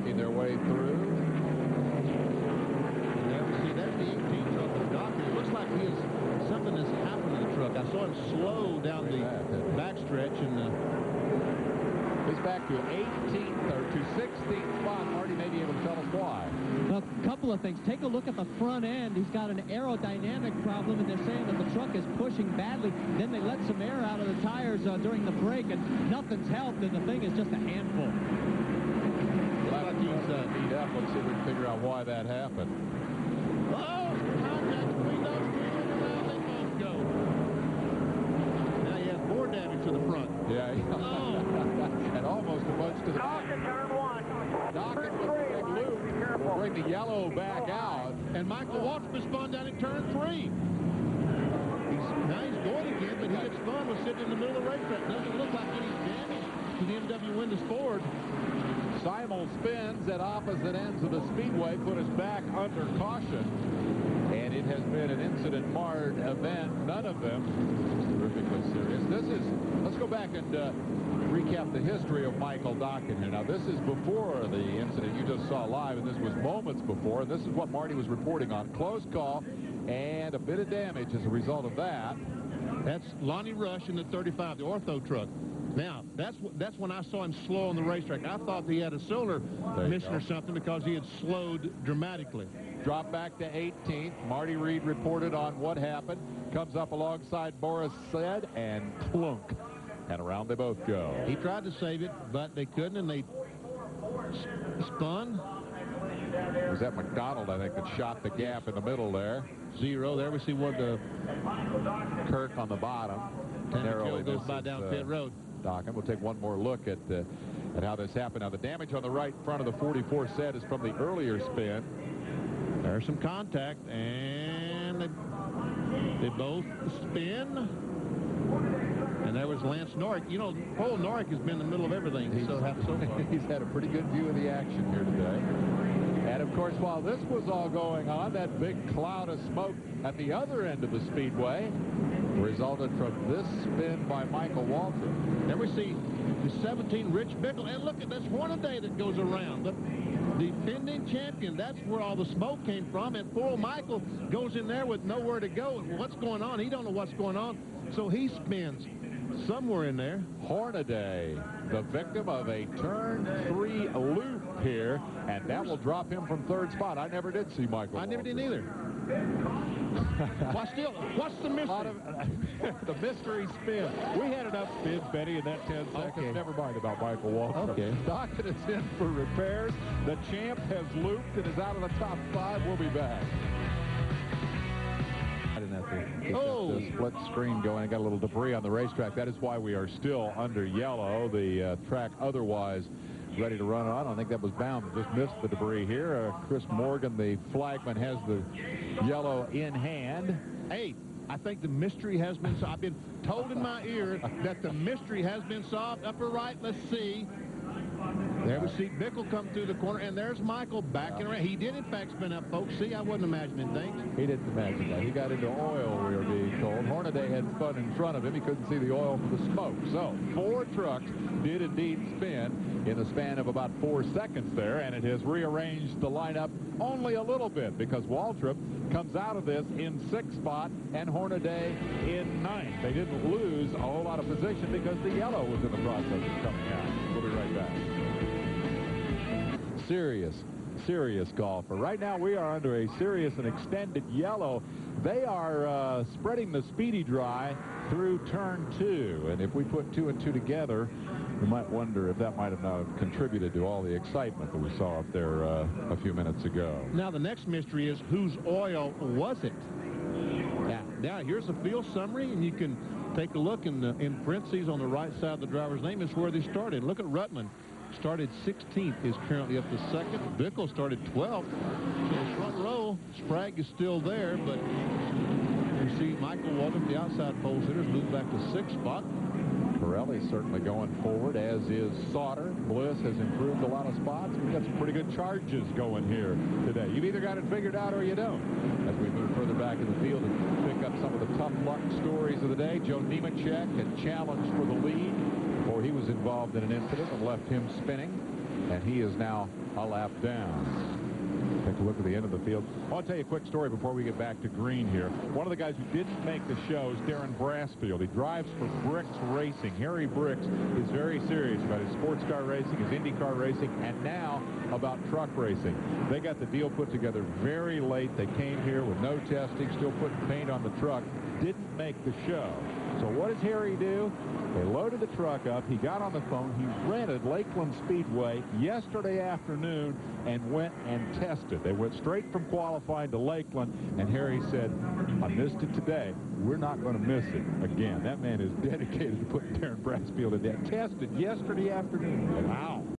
working their way through. There we see, there's the 18 truck of Dokken. It looks like something has happened to the truck. I saw him slow down the backstretch, and he's back to 18th or to 16th spot. Marty may be able to tell us why. Well, a couple of things. Take a look at the front end. He's got an aerodynamic problem, and they're saying that the truck is pushing badly. Then they let some air out of the tires during the break, and nothing's helped, and the thing is just a handful. Well, I think he's need up. Let's see if we can figure out why that happened. oh, contact between those two, and around they both go. Now he has more damage to the front. Yeah. And almost a bunch to the back. Turn one. Dokken with a big loop will bring the yellow back out. And Michael Waltrip has spun down at turn 3. Now he's going again, but he gets spun. Was sitting in the middle of the racetrack. Doesn't look like any damage to the MW Windows Ford. Simul spins at opposite ends of the speedway, put us back under caution. And it has been an incident-marred event. None of them terrifically serious. Let's go back and recap the history of Michael Dokken here. Now, this is before the incident you just saw live, and this was moments before. And this is what Marty was reporting on. Close call and a bit of damage as a result of that. That's Lonnie Rush in the 35, the ortho truck. Now, that's when I saw him slow on the racetrack. I thought he had a cylinder mission or something because he had slowed dramatically. Dropped back to 18th. Marty Reed reported on what happened. Comes up alongside Boris Said, and plunk. And around they both go. He tried to save it, but they couldn't, and they spun. It was that McDonald, I think, that shot the gap in the middle there. 0. There we see what the Kirk on the bottom. narrowly goes by down pit road. Dokken. We'll take one more look at how this happened. Now, the damage on the right front of the 44 Said is from the earlier spin. There's some contact, and they both spin. And there was Lance Norrick. You know, Paul Norrick has been in the middle of everything. So far. He's had a pretty good view of the action here today. And, of course, while this was all going on, that big cloud of smoke at the other end of the speedway resulted from this spin by Michael Waltrip. There we see the 17 Rich Bickle. And look at this Hornaday that goes around. The defending champion. That's where all the smoke came from. And poor Michael goes in there with nowhere to go. What's going on? He don't know what's going on. So he spins somewhere in there. Hornaday, the victim of a turn 3 loop here, and that will drop him from 3rd spot. I never did see Michael. I never did either. What's the mystery? The mystery spin. We had enough spins, Benny, in that 10 seconds. Okay. Never mind about Michael Waltrip. Okay. Dokken is in for repairs. The champ has looped and is out of the top 5. We'll be back. The split screen going. I got a little debris on the racetrack. That is why we are still under yellow. The track otherwise ready to run. I don't think that was bound. Just missed the debris here. Chris Morgan, the flagman, has the yellow in hand. Hey, I think the mystery has been solved. I've been told in my ear that the mystery has been solved. Upper right, let's see. There we see Bickle come through the corner, and there's Michael backing around. He did, in fact, spin up, folks. See, I wasn't imagining things. He didn't imagine that. He got into oil, we are being told. Hornaday had spun in front of him. He couldn't see the oil for the smoke. So, 4 trucks did indeed spin in the span of about 4 seconds there, and it has rearranged the lineup only a little bit because Waltrip comes out of this in 6th spot and Hornaday in 9th. They didn't lose a whole lot of position because the yellow was in the process of coming out. We'll be right back. Serious golfer. Right now we are under a serious and extended yellow. They are spreading the speedy dry through turn 2. And if we put 2 and 2 together, we might wonder if that might have not contributed to all the excitement that we saw up there a few minutes ago. Now the next mystery is whose oil was it? Now here's a field summary, and you can take a look in parentheses on the right side of the driver's name is where they started. Look at Ruttman. Started 16th, is currently up to 2nd. Bickle started 12th. So front row, Sprague is still there, but you see Michael Waltrip, the outside pole sitters, moved back to 6th spot. Pirelli certainly going forward, as is Sauter. Bliss has improved a lot of spots. We've got some pretty good charges going here today. You've either got it figured out or you don't. As we move further back in the field and pick up some of the tough luck stories of the day, Joe Nemechek had challenged for the lead before he was involved in an incident and left him spinning. and he is now a lap down. Take a look at the end of the field. I want to tell you a quick story before we get back to green here. One of the guys who didn't make the show is Darren Brassfield. He drives for Bricks Racing. Harry Bricks is very serious about his sports car racing, his Indy car racing, and now about truck racing. They got the deal put together very late. They came here with no testing, still putting paint on the truck. Didn't make the show. So what does Harry do? They loaded the truck up. He got on the phone. He rented Lakeland Speedway yesterday afternoon and went and tested. They went straight from qualifying to Lakeland, and Harry said, I missed it today. We're not going to miss it again. That man is dedicated to putting Darren Brassfield in that. Tested yesterday afternoon. Wow.